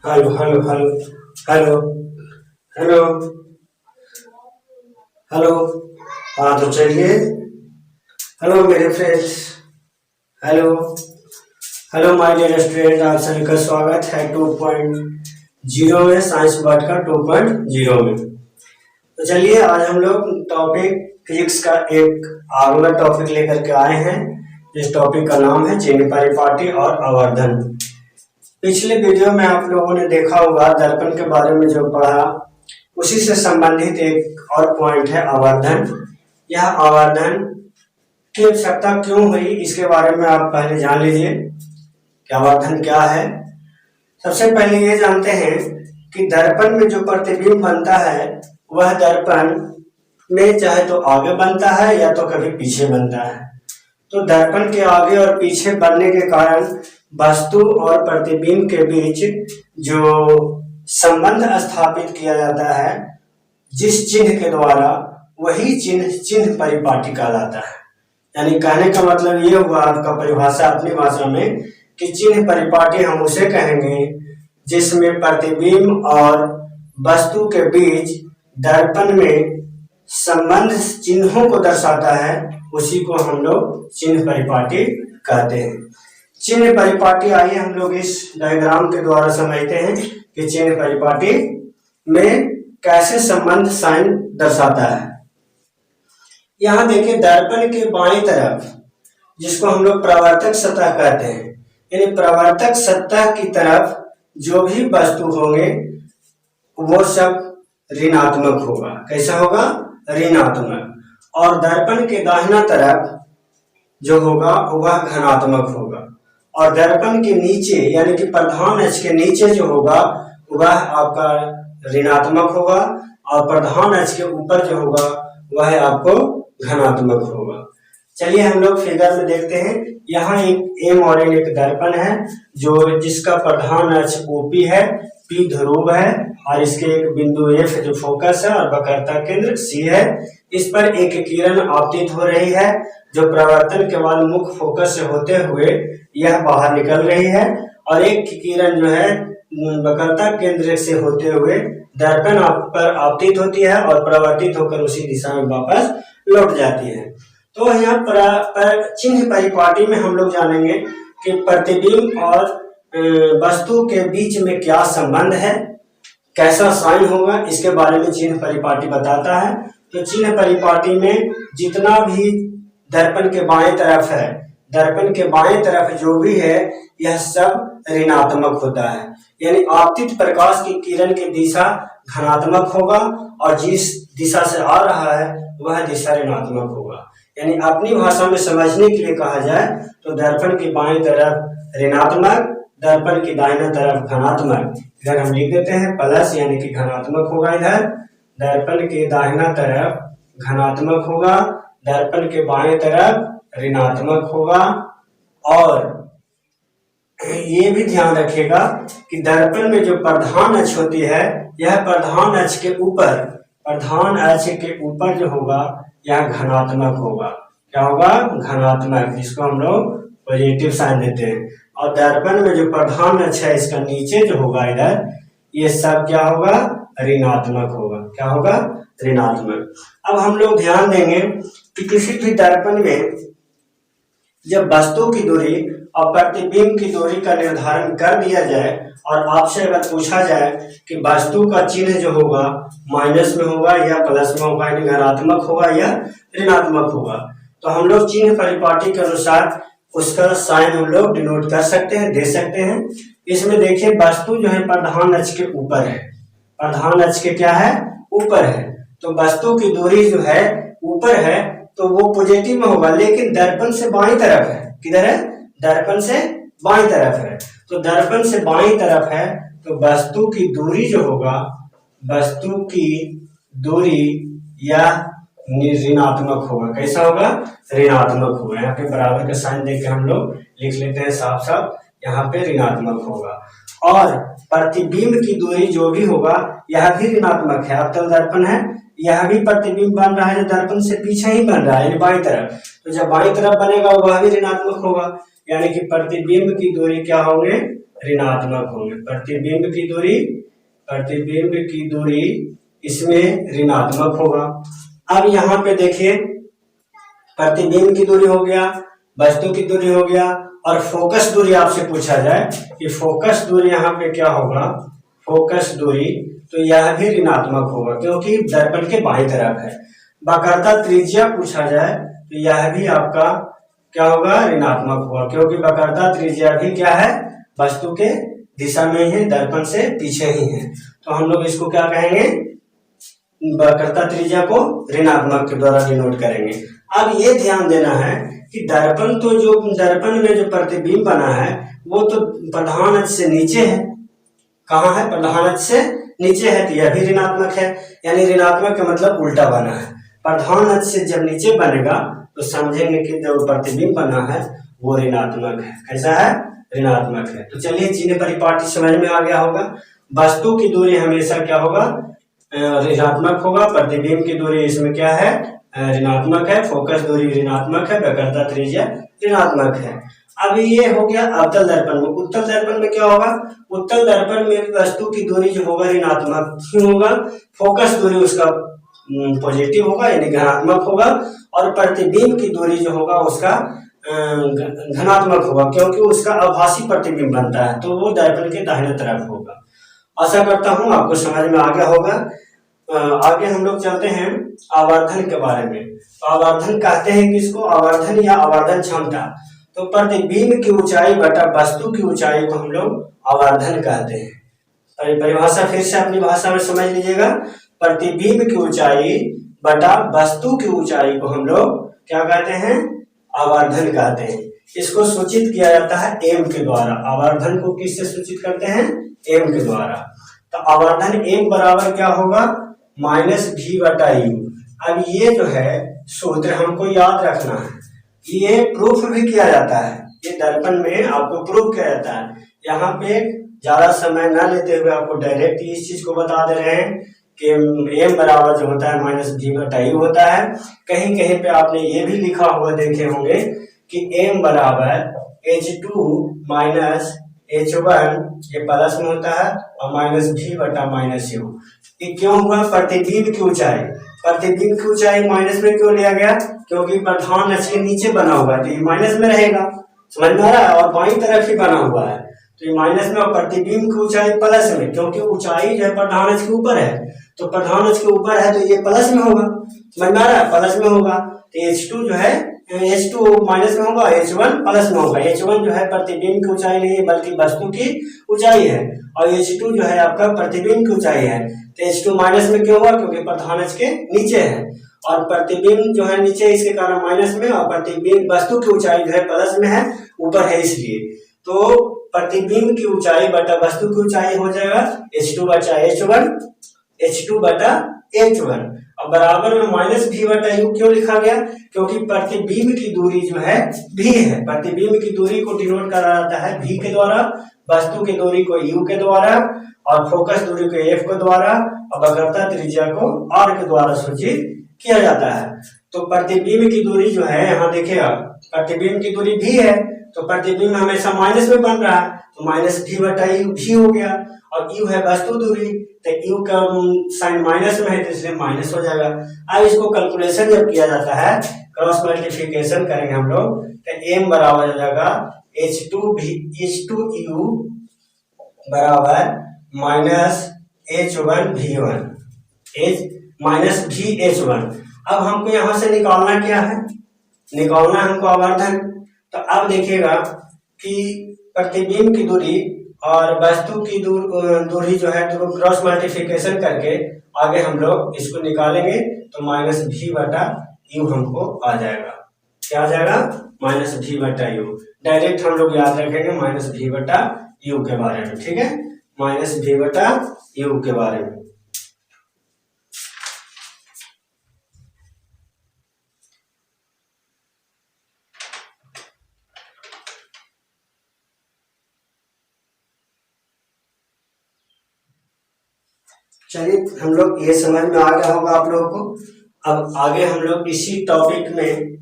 Hello hello hello hello hello hello. हाँ तो चलिए। हेलो मेरे friends. Hello hello my dear student, आप सभी का स्वागत है 2.0 में, साइंस पार्ट का 2.0 में। तो चलिए आज हम लोग टॉपिक फिजिक्स का एक अगला टॉपिक लेकर के आए हैं। इस टॉपिक का नाम है चिन्ह परिपाटी और आवर्धन। पिछले वीडियो में आप लोगों ने देखा होगा दर्पण के बारे में जो पढ़ा, उसी से संबंधित एक और पॉइंट है आवर्धन। यह आवर्धन की आवश्यकता क्यों हुई, इसके बारे में आप पहले जान लीजिए कि आवर्धन क्या है। सबसे पहले ये जानते हैं कि दर्पण में जो प्रतिबिंब बनता है वह दर्पण में चाहे तो आगे बनता है या तो कभी पीछे बनता है। तो दर्पण के आगे और पीछे बनने के कारण वस्तु और प्रतिबिंब के बीच जो संबंध स्थापित किया जाता है जिस चिन्ह के द्वारा, वही चिन्ह चिन्ह परिपाटी कहलाता है। यानी कहने का मतलब ये हुआ आपका परिभाषा अपनी भाषा में कि चिन्ह परिपाटी हम उसे कहेंगे जिसमें प्रतिबिंब और वस्तु के बीच दर्पण में संबंध चिन्हों को दर्शाता है, उसी को हम लोग चिन्ह परिपाटी कहते हैं। चिन्ह परिपाटी, आइए हम लोग इस डायग्राम के द्वारा समझते हैं कि चिन्ह परिपाटी में कैसे संबंध साइन दर्शाता है। यहाँ देखिए दर्पण के बाईं तरफ, जिसको हम लोग प्रवर्तक सतह कहते हैं, यानी प्रवर्तक सतह की तरफ जो भी वस्तु होंगे वो सब ऋणात्मक होगा। कैसा होगा? ऋणात्मक। और दर्पण के दाहिना तरफ जो होगा वह धनात्मक होगा। और दर्पण के नीचे यानी कि प्रधान अक्ष के नीचे जो होगा वह आपका ऋणात्मक होगा, और प्रधान अक्ष के ऊपर जो होगा वह आपको धनात्मक होगा। चलिए हम लोग फिगर में देखते हैं। यहाँ एक एम और एन एक दर्पण है जो जिसका प्रधान अक्ष ओपी है, पी ध्रुव है, और इसके एक बिंदु एफ जो फोकस है और वक्रता केंद्र सी है। इस पर एक किरण आपतित हो रही है जो प्रवर्तन के बाद मुख्य फोकस से होते हुए यह बाहर निकल रही है, और एक किरण जो है वक्रता केंद्र से होते हुए दर्पण पर आपतित होती है और प्रवर्तित होकर उसी दिशा में वापस लौट जाती है। तो यहाँ पर चिन्ह परिपाटी में हम लोग जानेंगे कि प्रतिबिंब और वस्तु के बीच में क्या संबंध है, कैसा साइन होगा, इसके बारे में चिन्ह परिपाटी बताता है। तो चिन्ह परिपाटी में जितना भी दर्पण के बाएं तरफ है, दर्पण के बाएं तरफ जो भी है यह सब ऋणात्मक होता है। यानी आपतित प्रकाश की किरण की दिशा धनात्मक होगा और जिस दिशा से आ रहा है वह दिशा ऋणात्मक होगा। यानी अपनी भाषा में समझने के लिए कहा जाए तो दर्पण की बाईं तरफ ऋणात्मक, दर्पण की दाहिना तरफ धनात्मक। इधर हम लिख देते हैं प्लस, यानी कि धनात्मक होगा। इधर दर्पण के दाहिना तरफ धनात्मक होगा, दर्पण के बाएं तरफ ऋणात्मक होगा। और ये भी ध्यान रखिएगा कि दर्पण में जो प्रधान अक्ष होती है, यह प्रधान अक्ष के ऊपर, प्रधान अक्ष के ऊपर जो होगा यह धनात्मक होगा। क्या होगा? धनात्मक, जिसको हम लोग पॉजिटिव साइन देते हैं। और दर्पण में जो प्रधान अक्ष है इसका नीचे जो होगा इधर, ये सब क्या होगा? ऋणात्मक होगा। क्या होगा? ऋणात्मक। अब हम लोग ध्यान देंगे कि किसी भी दर्पण में जब वस्तु की दूरी और प्रतिबिंब की दूरी का निर्धारण कर दिया जाए और आपसे अगर पूछा जाए कि वस्तु का चिन्ह जो होगा माइनस में होगा या प्लस में होगा, यानी धनात्मक होगा या ऋणात्मक होगा, तो हम लोग चिन्ह परिपाटी के अनुसार उसका साइन हम लोग डिनोट कर सकते हैं, दे सकते हैं। इसमें देखिए वस्तु जो है प्रधान अक्ष के ऊपर है, प्रधान अक्ष के क्या है? ऊपर है। तो वस्तु की दूरी जो है ऊपर है तो वो पॉजिटिव में होगा, लेकिन दर्पण से बाईं तरफ है। किधर है? दर्पण से बाईं तरफ है। तो दर्पण से बाईं तरफ है तो वस्तु की दूरी जो होगा, वस्तु की दूरी या ऋणात्मक होगा। कैसा होगा? ऋणात्मक होगा। यहाँ पे बराबर का साइन देके हम लोग लिख लेते हैं साफ साफ, यहाँ पे ऋणात्मक होगा। और प्रतिबिंब की दूरी जो भी होगा यह भी ऋणात्मक है। अवतल दर्पण है, यह भी प्रतिबिंब बन रहा है जो दर्पण से पीछे ही बन रहा है, यानी बाईं तरफ। तो जब बाईं तरफ बनेगा वह भी ऋणात्मक होगा, यानी कि प्रतिबिंब की दूरी क्या होंगे? ऋणात्मक होंगे। प्रतिबिंब की दूरी इसमें ऋणात्मक होगा। अब यहाँ पे देखिए, प्रतिबिंब की दूरी हो गया, वस्तु की दूरी हो गया, और फोकस दूरी आपसे पूछा जाए कि फोकस दूरी यहाँ पे क्या होगा, फोकस दूरी, तो यह भी ऋणात्मक होगा क्योंकि दर्पण के बाईं तरफ है। वक्रता त्रिज्या पूछा जाए तो यह भी आपका क्या होगा, ऋणात्मक होगा क्योंकि वक्रता त्रिज्या भी क्या है, वस्तु के दिशा में ही, दर्पण से पीछे ही है। तो हम लोग इसको क्या कहेंगे, वक्रता त्रिज्या को ऋणात्मक के द्वारा डिनोट करेंगे। अब ये ध्यान देना है कि दर्पण में जो प्रतिबिंब बना है वो तो प्रधान अक्ष से नीचे है। कहाँ है, प्रधान अक्ष से नीचे है, तो यह भी ऋणात्मक है। यानी ऋणात्मक का मतलब उल्टा बना है। प्रधान अक्ष से जब नीचे बनेगा तो समझेंगे कि जो प्रतिबिंब बना है वो ऋणात्मक है। कैसा है, ऋणात्मक है। तो चलिए चिन्ह परिपाटी समझ में आ गया होगा। वस्तु की दूरी हमेशा क्या होगा, ऋणात्मक होगा। प्रतिबिंब की दूरी इसमें क्या है, ऋणात्मक है। फोकस दूरी ऋणात्मक है। वक्रता त्रिज्या ऋणात्मक है। अब ये हो गया अवतल दर्पण में। उत्तल दर्पण में क्या होगा, उत्तल दर्पण में वस्तु की दूरी जो होगा ऋणात्मक क्यों होगा, फोकस दूरी उसका पॉजिटिव होगा यानी धनात्मक होगा, और प्रतिबिंब की दूरी जो होगा उसका धनात्मक होगा क्योंकि उसका आभासी प्रतिबिंब बनता है, तो वो दर्पण के दाहिने तरफ होगा। आशा करता हूं आपको समझ में आ गया होगा। आगे हम लोग चलते हैं आवर्धन के बारे में। तो आवर्धन कहते हैं किसको, आवर्धन या आवर्धन क्षमता। तो प्रतिबिंब की ऊंचाई बटा वस्तु की ऊंचाई को हम लोग आवर्धन कहते हैं। परिभाषा फिर से अपनी भाषा में समझ लीजिएगा। प्रतिबिंब की ऊंचाई बटा वस्तु की ऊंचाई को हम लोग क्या कहते हैं, आवर्धन कहते हैं। इसको सूचित किया जाता है एम के द्वारा। आवर्धन को किससे सूचित करते हैं, एम के द्वारा। तो आवर्धन एम बराबर क्या होगा, माइनस भी बटा यू। अब ये जो है सूत्र हमको याद रखना है, ये प्रूफ भी किया जाता है, ये दर्पण में आपको प्रूफ किया जाता है। यहाँ पे ज्यादा समय न लेते हुए आपको डायरेक्ट इस चीज को बता दे रहे हैं कि एम बराबर जो होता है माइनस भी बटा यू होता है। कहीं कहीं पे आपने ये भी लिखा हुआ देखे होंगे कि एम बराबर H2 माइनस H1, ये प्लस में होता है, और माइनस भी बटा माइनस यू। ये क्यों हुआ, प्रतिबिंब की ऊंचाई, प्रतिबिंब की ऊंचाई माइनस में क्यों लिया गया, क्योंकि प्रधान अक्ष के नीचे बना हुआ है तो ये माइनस में रहेगा, समझ में आ रहा है, और बाईं तरफ ही बना हुआ है तो ये माइनस में, और प्रतिबिंब की ऊंचाई प्लस में, क्योंकि ऊंचाई जो है प्रधान अक्ष के ऊपर है तो प्रधान अक्ष के ऊपर है तो ये प्लस में होगा, समझ में आ रहा है, प्लस में होगा। तो H2 जो है, H2 माइनस में होगा, H1 प्लस में होगा। H1 जो है प्रतिबिंब की ऊंचाई नहीं है बल्कि वस्तु की ऊंचाई है, और H2 जो है आपका प्रतिबिंब की ऊंचाई है। तो H2 माइनस में क्यों हुआ, क्योंकि प्रधान अक्ष के नीचे है, और प्रतिबिंब जो है नीचे इसके कारण माइनस में, और प्रतिबिंब वस्तु की ऊंचाई जो है प्लस में है, ऊपर है इसलिए। तो प्रतिबिंब की ऊंचाई बटा वस्तु की ऊंचाई हो जाएगा H2 बटा H1, H2 बटा H1, और बराबर में माइनस भी बटा यू क्यों लिखा गया, क्योंकि प्रतिबिंब की दूरी जो है भी है। प्रतिबिंब की दूरी को डिनोट करा जाता है भी के द्वारा, वस्तु की दूरी को यू के द्वारा, और फोकस दूरी को एफ के द्वारा, और वक्रता त्रिज्या को आर के द्वारा सूचित किया जाता है। तो प्रतिबिंब की दूरी जो है, यहाँ देखिएगा प्रतिबिंब की दूरी भी है तो प्रतिबिंब हमेशा माइनस में बन रहा है, तो माइनस भी बटा यू भी हो गया, और यू है वस्तु दूरी, तो यू का साइन माइनस में है तो इसलिए माइनस हो जाएगा। अब इसको कैलकुलेशन जब किया जाता है, क्रॉस मल्टीप्लिकेशन करेंगे हम लोग, तो एम बराबर हो जाएगा H2 यू बराबर माइनस H1 V1, माइनस भी H1। अब हमको यहां से निकालना क्या है, निकालना हमको आवर्धन। तो अब देखिएगा कि प्रतिबिंब की दूरी और वस्तु की दूरी जो है तो क्रॉस मल्टीप्लिकेशन करके आगे हम लोग इसको निकालेंगे, तो माइनस भी बटा यू हमको आ जाएगा। क्या आ जाएगा, माइनस भी बटा यू। डायरेक्ट हम लोग याद रखेंगे माइनस भी बटा यू के बारे में, ठीक है, माइनस भी बटा यू के बारे में। चलिए हम लोग ये समझ में आ गया होगा आप लोगों को। अब आगे हम लोग इसी टॉपिक में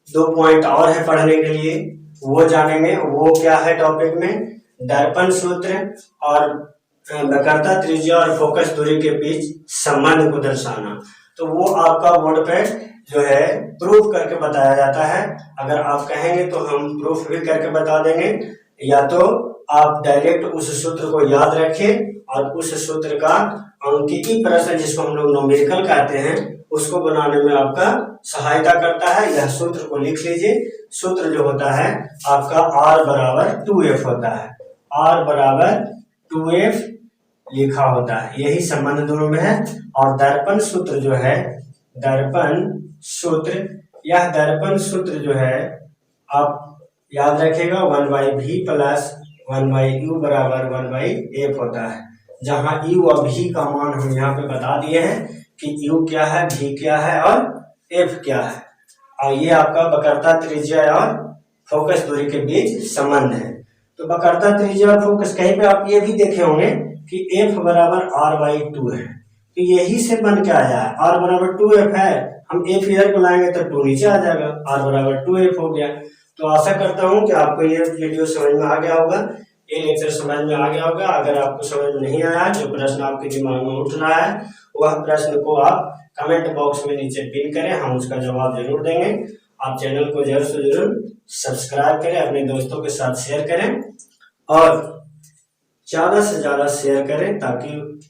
2 पॉइंट और है पढ़ने के लिए, वो जानेंगे। वो क्या है टॉपिक में, दर्पण सूत्र और वक्रता त्रिज्या और फोकस दूरी के बीच संबंध को दर्शाना। तो वो आपका बोर्ड पे जो है प्रूफ करके बताया जाता है। अगर आप कहेंगे तो हम प्रूफ भी करके बता देंगे, या तो आप डायरेक्ट उस सूत्र को याद रखें और उस सूत्र का अंकिकी प्रश्न, जिसको हम लोग न्यूमेरिकल कहते हैं, उसको बनाने में आपका सहायता करता है। यह सूत्र को लिख लीजिए। सूत्र जो होता है आपका R बराबर 2F होता है। R बराबर 2F लिखा होता है, यही संबंध दोनों में है। और दर्पण सूत्र जो है, दर्पण सूत्र, यह दर्पण सूत्र जो है आप याद रखेगा 1/v प्लस 1/u बराबर 1/f होता है। जहां u और v का मान हम यहाँ पे बता दिए हैं कि u क्या है, v क्या है और f क्या है। और ये आपका वक्रता त्रिज्या और फोकस दूरी के बीच संबंध है। तो वक्रता त्रिज्या और फोकस, कहीं पे आप ये भी देखे होंगे कि f बराबर r/2 है। तो यही से बन के आया है, r बराबर 2f है, हम f इधर को लाएंगे तो 2 नीचे आ जाएगा, r बराबर 2f हो गया। तो आशा करता हूं कि आपको ये वीडियो समझ में आ गया होगा, ये लेक्चर समझ में आ गया होगा। अगर आपको समझ में नहीं आया, जो प्रश्न आपके दिमाग में उठ रहा है, वह प्रश्न को आप कमेंट बॉक्स में नीचे पिन करें, हम उसका जवाब जरूर देंगे। आप चैनल को जरूर से जरूर सब्सक्राइब करें, अपने दोस्तों के साथ शेयर करें और ज्यादा से ज्यादा शेयर करें, ताकि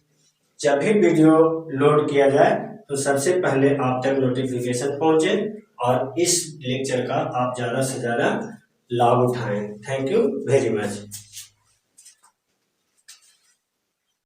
जब भी वीडियो लोड किया जाए तो सबसे पहले आप तक नोटिफिकेशन पहुंचे और इस लेक्चर का आप ज्यादा से ज्यादा लाभ उठाएं। Thank you very much.